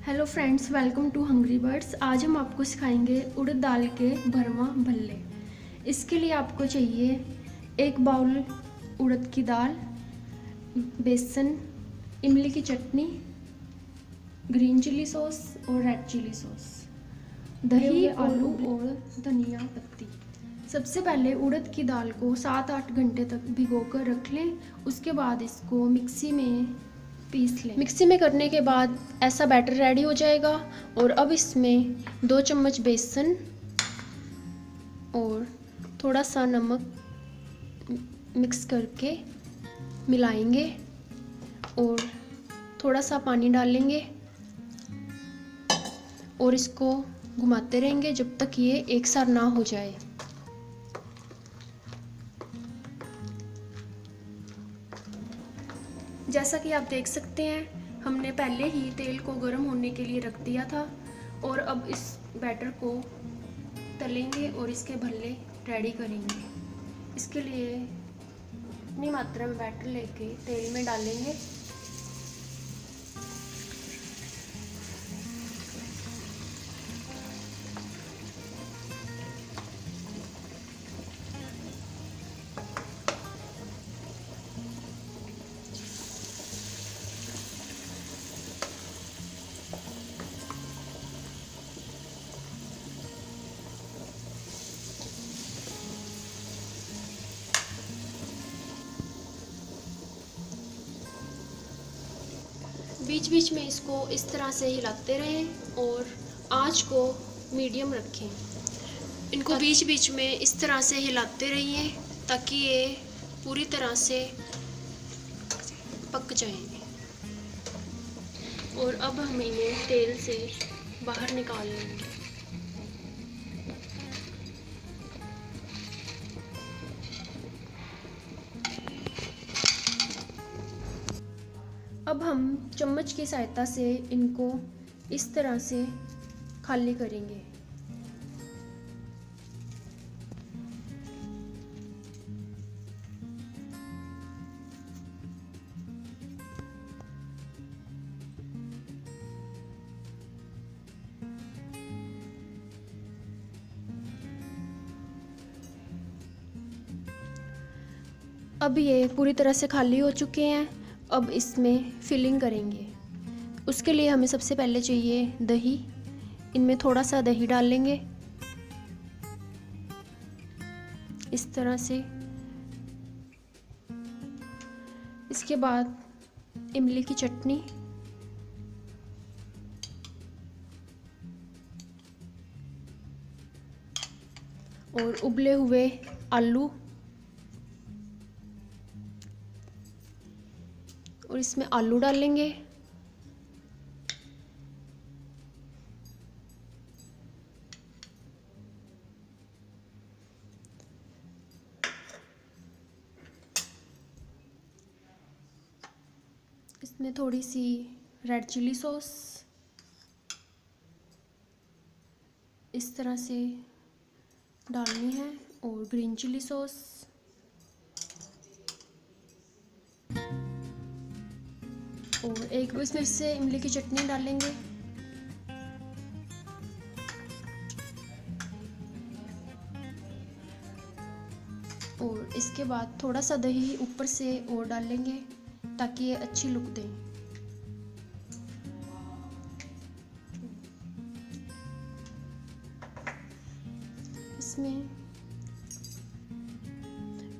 Hello friends, welcome to Hungry Birds. आज हम आपको सिखाएंगे उड़द दाल के भरवा भल्ले। इसके लिए आपको चाहिए 1 बाउल उड़द की दाल, बेसन, इमली की चटनी, ग्रीन चिली सॉस और रेड चिली सॉस, दही, आलू और धनिया पत्ती। सबसे पहले उड़द की दाल को 7-8 घंटे तक भिगोकर रख लें। उसके बाद इसको मिक्सी में पीस लें। मिक्सी में करने के बाद ऐसा बैटर रेडी हो जाएगा। और अब इसमें 2 चम्मच बेसन और थोड़ा सा नमक मिक्स करके मिलाएंगे और थोड़ा सा पानी डालेंगे और इसको घुमाते रहेंगे जब तक ये एक साथ ना हो जाए। जैसा कि आप देख सकते हैं, हमने पहले ही तेल को गर्म होने के लिए रख दिया था और अब इस बैटर को तलेंगे और इसके भल्ले रेडी करेंगे। इसके लिए इतनी मात्रा में बैटर लेके तेल में डालेंगे। बीच बीच में इसको इस तरह से हिलाते रहें और आंच को मीडियम रखें। इनको बीच बीच में इस तरह से हिलाते रहिए ताकि ये पूरी तरह से पक जाएं। और अब हम इन्हें तेल से बाहर निकाल लेंगे। अब हम चम्मच की सहायता से इनको इस तरह से खाली करेंगे। अब ये पूरी तरह से खाली हो चुके हैं। अब इसमें फिलिंग करेंगे। उसके लिए हमें सबसे पहले चाहिए दही। इनमें थोड़ा सा दही डाल लेंगे इस तरह से। इसके बाद इमली की चटनी और उबले हुए आलू और इसमें आलू डाल लेंगे। इसमें थोड़ी सी रेड चिली सॉस इस तरह से डालनी है और ग्रीन चिली सॉस और एक इसमें से इमली की चटनी डालेंगे। और इसके बाद थोड़ा सा दही ऊपर से और डालेंगे ताकि ये अच्छी लुक दें।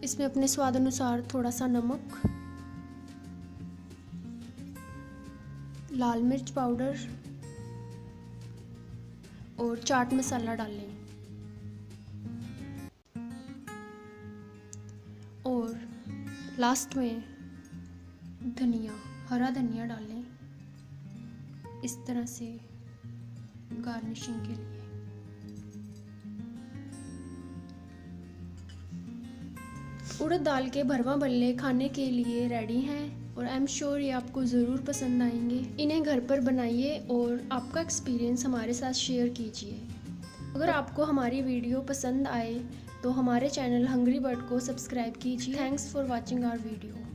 इसमें अपने स्वाद अनुसार थोड़ा सा नमक, लाल मिर्च पाउडर और चाट मसाला डालें और लास्ट में हरा धनिया डालें इस तरह से गार्निशिंग के लिए। उड़द दाल के भरवा भल्ले खाने के लिए रेडी हैं और आई एम श्योर ये आपको ज़रूर पसंद आएंगे। इन्हें घर पर बनाइए और आपका एक्सपीरियंस हमारे साथ शेयर कीजिए। अगर आपको हमारी वीडियो पसंद आए तो हमारे चैनल हंग्री बर्ड को सब्सक्राइब कीजिए। Thanks for watching our video.